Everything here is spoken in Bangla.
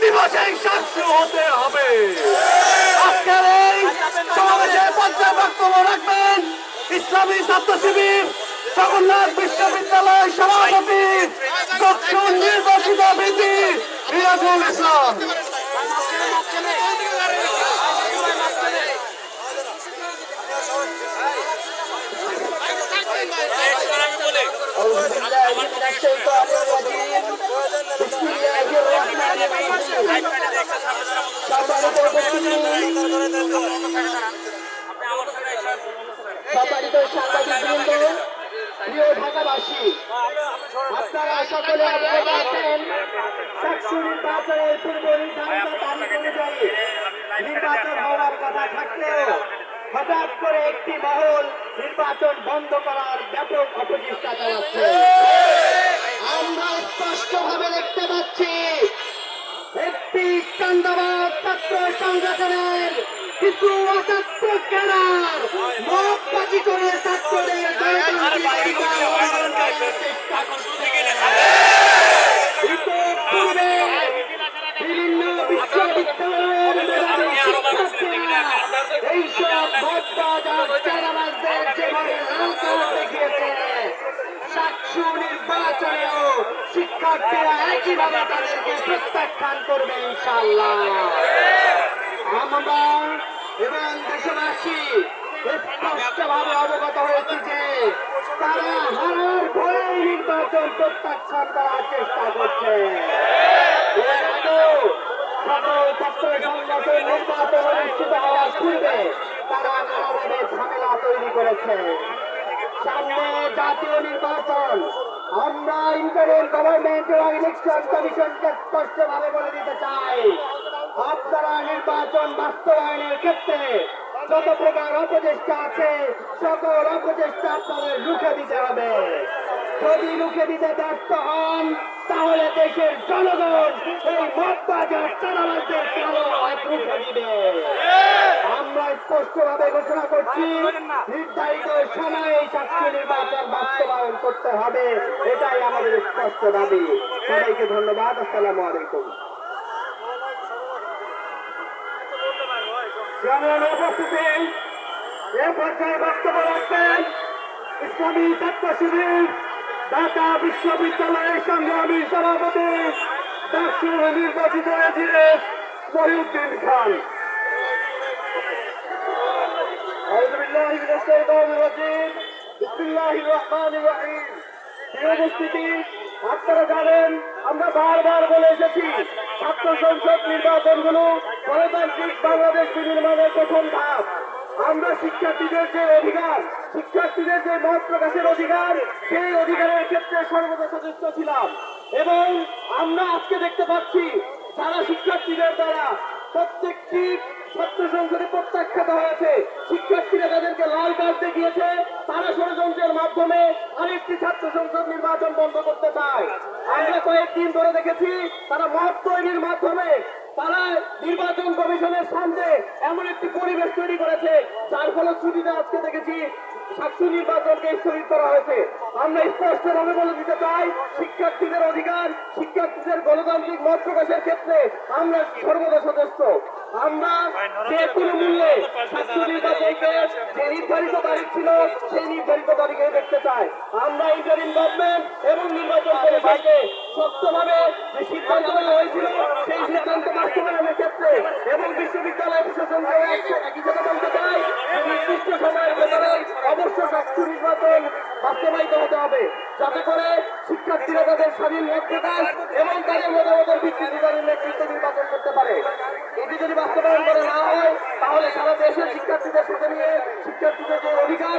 দিবসেই সাক্ষী হতে হবে। আজকের এই সমাবেশে পর্যায়ে বক্তব্য রাখবেন ইসলামী ছাত্র শিবির জগন্নাথ বিশ্ববিদ্যালয় সভাপতি দক্ষিণ নির্বাচিত ভিপি রিয়াজুল ইসলাম। সম্মানিত সাংবাদিকবৃন্দ, প্রিয় ঢাকাবাসী, আপনারা সকলে অবগত আছেন ডাকসু নির্বাচনের পূর্ব নির্ধারিত তারিখ অনুযায়ী নির্বাচন হওয়ার কথা থাকলেও হঠাৎ করে একটি মহল নির্বাচন বন্ধ করার ব্যাপক অপচেষ্টা চালাচ্ছে। আমরা স্পষ্টভাবে দেখতে পাচ্ছি একটি চান্দাবাদ ছাত্র সংগঠনের কিছু অছাত্র ক্যাডার মদবাজি করে ছাত্রদের বিভিন্ন বিশ্ববিদ্যালয়ের এইসব মদবাজার চাঁদাবাজদের যেভাবে লাল দেখিয়েছে, ডাকসু নির্বাচনেও শিক্ষার্থীরা একইভাবে তাদেরকে প্রত্যাখ্যান করবে ইনশাআল্লাহ। আমরা এবং দেশবাসী স্পষ্টভাবে অবগত হয়েছি যে তারা হারার ভয়ে নির্বাচন প্রত্যাখ্যান করার চেষ্টা করছে। এর আগেও সকল ছাত্র সংগঠন নির্বাচন অনুষ্ঠিত হওয়ার পূর্বে তারা নানাভাবে ঝামেলা তৈরি করেছে। সামনে জাতীয় নির্বাচন, আমরা ইন্টারিম গভর্নমেন্ট এবং ইলেকশন কমিশনকে স্পষ্টভাবে বলে দিতে চাই, আপনারা নির্বাচন বাস্তবায়নের ক্ষেত্রে যত প্রকার অপচেষ্টা আছে সকল অপচেষ্টা আপনাদের রুখে দিতে হবে। যদি রুখে দিতে ব্যর্থ হন তাহলে দেশের জনগণ এই মদবাজার চাঁদাবাজদের কালো হাত রুখে দিবে। আমরা স্পষ্টভাবে ঘোষণা করছি, নির্ধারিত সময়ে ডাকসু নির্বাচন বাস্তবায়ন করতে হবে, এটাই আমাদের স্পষ্ট দাবি। সবাইকে ধন্যবাদ। আসসালামু আলাইকুম। উপস্থিতি এ পর্যায়ে বক্তব্য রাখবেন ইসলামী ছাত্র শিবির ঢাকা বিশ্ববিদ্যালয়ের সংগ্রামী সভাপতি ডাকসু নির্বাচিত রেজিডেন্ট মহিউদ্দিন খান। উপস্থিতি, আপনারা জানেন আমরা বারবার বলে এসেছি ছাত্র সংসদ নির্বাচনগুলো গণতান্ত্রিক বাংলাদেশ বিনির্মাণের প্রথম ধাপ। আমরা শিক্ষার্থীদের যে অধিকার, শিক্ষার্থীদের যে মত প্রকাশের অধিকার, সেই অধিকারের ক্ষেত্রে সর্বদা সচেষ্ট ছিলাম এবং আমরা আজকে দেখতে পাচ্ছি যারা শিক্ষার্থীদের দ্বারা প্রত্যেকটি ছাত্র সংসদে প্রত্যাখ্যাত হয়েছে, শিক্ষার্থীরা তাদেরকে লাল কার্ড দেখিয়েছে, তারা ষড়যন্ত্রের মাধ্যমে আরেকটি ছাত্র সংসদ নির্বাচন বন্ধ করতে চায়। আমরা কয়েকদিন ধরে দেখেছি তারা মত তৈরির মাধ্যমে তারা নির্বাচন কমিশনের সামনে এমন একটি পরিবেশ তৈরি করেছে যার ফলশ্রুতিতে আজকে দেখেছি ডাকসু নির্বাচনকে স্থগিত করা হয়েছে। আমরা স্পষ্টভাবে বলে দিতে চাই, শিক্ষার্থীদের অধিকার, শিক্ষার্থীদের গণতান্ত্রিক মত প্রকাশের ক্ষেত্রে আমরা সর্বদা সচেষ্ট। আমরা যে কোনো মূল্যে ডাকসু নির্বাচনকে যে নির্ধারিত তারিখ ছিল সেই নির্ধারিত তারিখে দেখতে চাই। আমরা ইন্টারিম গভর্নমেন্ট এবং নির্বাচন কমিশনকে শক্তভাবে যে সিদ্ধান্ত নেওয়া হয়েছিল সেই সিদ্ধান্ত বাস্তবায়নের ক্ষেত্রে এবং বিশ্ববিদ্যালয় প্রশাসনকে একই সাথে বলতে চাই, নির্দিষ্ট সময়ের ভেতরে অবশ্য ডাকসু নির্বাচন বাস্তবায়িত হতে হবে, যাতে করে শিক্ষার্থীরা তাদের স্বাধীন মত প্রকাশ এবং তাদের মতামতের ভিত্তিতে তাদের নেতৃত্ব নির্বাচন করতে পারে। এটি যদি বাস্তবায়ন করা না হয় তাহলে সারা দেশের শিক্ষার্থীদের সাথে নিয়ে শিক্ষার্থীদের যে অধিকার